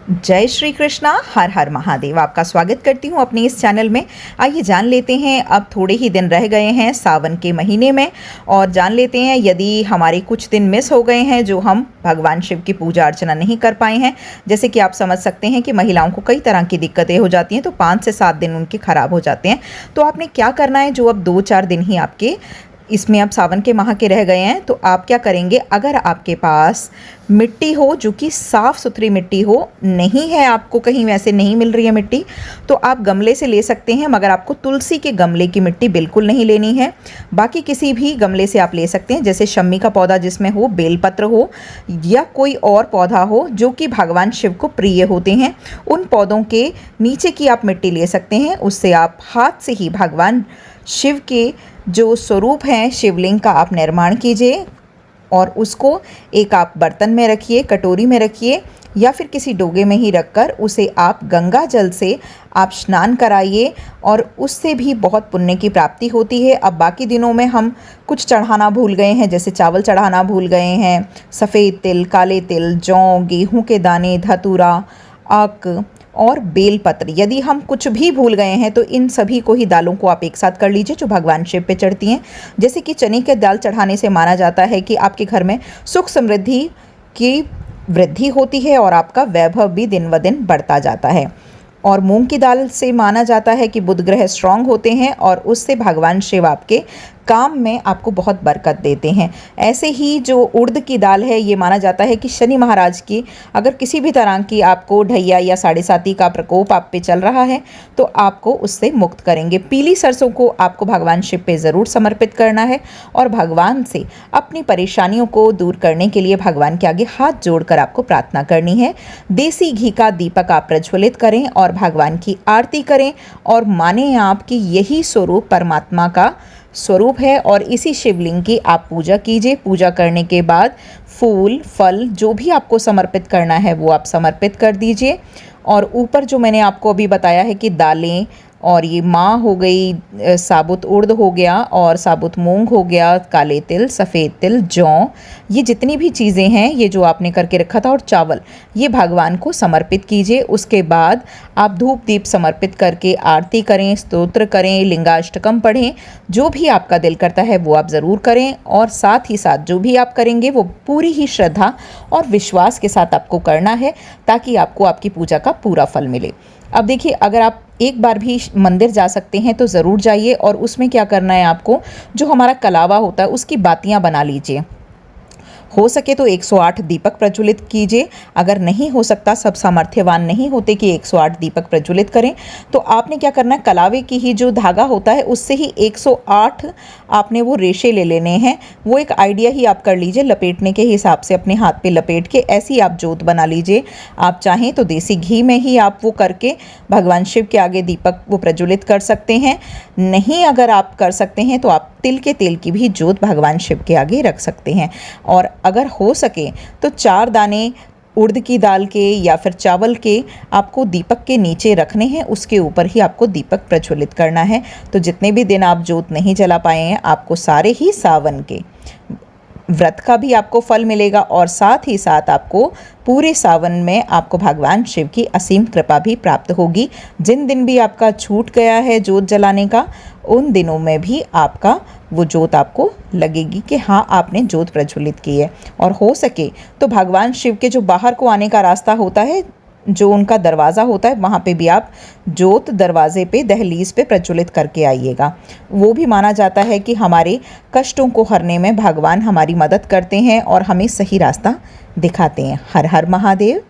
जय श्री कृष्णा। हर हर महादेव। आपका स्वागत करती हूँ अपने इस चैनल में। आइए जान लेते हैं, अब थोड़े ही दिन रह गए हैं सावन के महीने में, और जान लेते हैं यदि हमारे कुछ दिन मिस हो गए हैं जो हम भगवान शिव की पूजा अर्चना नहीं कर पाए हैं। जैसे कि आप समझ सकते हैं कि महिलाओं को कई तरह की दिक्कतें हो जाती हैं, तो 5 से 7 दिन उनके ख़राब हो जाते हैं। तो आपने क्या करना है, जो अब 2-4 दिन ही आपके इसमें अब सावन के माह के रह गए हैं, तो आप क्या करेंगे, अगर आपके पास मिट्टी हो जो कि साफ़ सुथरी मिट्टी हो, नहीं है आपको कहीं वैसे नहीं मिल रही है मिट्टी, तो आप गमले से ले सकते हैं, मगर आपको तुलसी के गमले की मिट्टी बिल्कुल नहीं लेनी है। बाकी किसी भी गमले से आप ले सकते हैं, जैसे शम्मी का पौधा जिसमें हो, बेलपत्र हो, या कोई और पौधा हो जो कि भगवान शिव को प्रिय होते हैं। उन पौधों के नीचे की आप मिट्टी ले सकते हैं। उससे आप हाथ से ही भगवान शिव के जो स्वरूप हैं शिवलिंग का आप निर्माण कीजिए, और उसको एक आप बर्तन में रखिए, कटोरी में रखिए, या फिर किसी डोगे में ही रखकर उसे आप गंगा जल से आप स्नान कराइए, और उससे भी बहुत पुण्य की प्राप्ति होती है। अब बाकी दिनों में हम कुछ चढ़ाना भूल गए हैं, जैसे चावल चढ़ाना भूल गए हैं, सफ़ेद तिल, काले तिल, जौ, गेहूं के दाने, धतूरा, आक और बेलपत्र। यदि हम कुछ भी भूल गए हैं तो इन सभी को ही दालों को आप एक साथ कर लीजिए जो भगवान शिव पे चढ़ती हैं। जैसे कि चने के दाल चढ़ाने से माना जाता है कि आपके घर में सुख समृद्धि की वृद्धि होती है और आपका वैभव भी दिन व दिन बढ़ता जाता है। और मूंग की दाल से माना जाता है कि बुध ग्रह स्ट्रांग होते हैं और उससे भगवान शिव आपके काम में आपको बहुत बरकत देते हैं। ऐसे ही जो उड़द की दाल है, ये माना जाता है कि शनि महाराज की अगर किसी भी तरह की आपको ढैया या साढ़े साती का प्रकोप आप पे चल रहा है तो आपको उससे मुक्त करेंगे। पीली सरसों को आपको भगवान शिव पे ज़रूर समर्पित करना है और भगवान से अपनी परेशानियों को दूर करने के लिए भगवान के आगे हाथ जोड़कर आपको प्रार्थना करनी है। देसी घी का दीपक आप प्रज्वलित करें और भगवान की आरती करें, और माने आप कि यही स्वरूप परमात्मा का स्वरूप है, और इसी शिवलिंग की आप पूजा कीजिए। पूजा करने के बाद फूल फल जो भी आपको समर्पित करना है वो आप समर्पित कर दीजिए। और ऊपर जो मैंने आपको अभी बताया है कि दालें, और ये माँ हो गई, साबुत उड़द हो गया, और साबुत मूंग हो गया, काले तिल, सफ़ेद तिल, जौ, ये जितनी भी चीज़ें हैं ये जो आपने करके रखा था, और चावल, ये भगवान को समर्पित कीजिए। उसके बाद आप धूप दीप समर्पित करके आरती करें, स्तोत्र करें, लिंगाष्टकम पढ़ें। जो भी आपका दिल करता है वो आप ज़रूर करें, और साथ ही साथ जो भी आप करेंगे वो पूरी ही श्रद्धा और विश्वास के साथ आपको करना है, ताकि आपको आपकी पूजा का पूरा फल मिले। अब देखिए, अगर आप एक बार भी मंदिर जा सकते हैं तो ज़रूर जाइए, और उसमें क्या करना है, आपको जो हमारा कलावा होता है उसकी बातियां बना लीजिए। हो सके तो 108 दीपक प्रज्वलित कीजिए। अगर नहीं हो सकता, सब सामर्थ्यवान नहीं होते कि 108 दीपक प्रज्वलित करें, तो आपने क्या करना है, कलावे की ही जो धागा होता है उससे ही 108 आपने वो रेशे ले लेने हैं। वो एक आइडिया ही आप कर लीजिए, लपेटने के हिसाब से अपने हाथ पे लपेट के ऐसी आप जोत बना लीजिए। आप चाहें तो देसी घी में ही आप वो करके भगवान शिव के आगे दीपक वो प्रज्वलित कर सकते हैं। नहीं अगर आप कर सकते हैं तो आप तिल के तेल की भी जोत भगवान शिव के आगे रख सकते हैं। और अगर हो सके तो 4 दाने उड़द की दाल के या फिर चावल के आपको दीपक के नीचे रखने हैं, उसके ऊपर ही आपको दीपक प्रज्वलित करना है। तो जितने भी दिन आप जोत नहीं जला पाए हैं, आपको सारे ही सावन के व्रत का भी आपको फल मिलेगा, और साथ ही साथ आपको पूरे सावन में आपको भगवान शिव की असीम कृपा भी प्राप्त होगी। जिन दिन भी आपका छूट गया है जोत जलाने का, उन दिनों में भी आपका वो जोत आपको लगेगी कि हाँ, आपने जोत प्रज्वलित की है। और हो सके तो भगवान शिव के जो बाहर को आने का रास्ता होता है, जो उनका दरवाज़ा होता है, वहाँ पे भी आप जोत दरवाजे पे, दहलीज पे प्रज्वलित करके आइएगा। वो भी माना जाता है कि हमारे कष्टों को हरने में भगवान हमारी मदद करते हैं और हमें सही रास्ता दिखाते हैं। हर हर महादेव।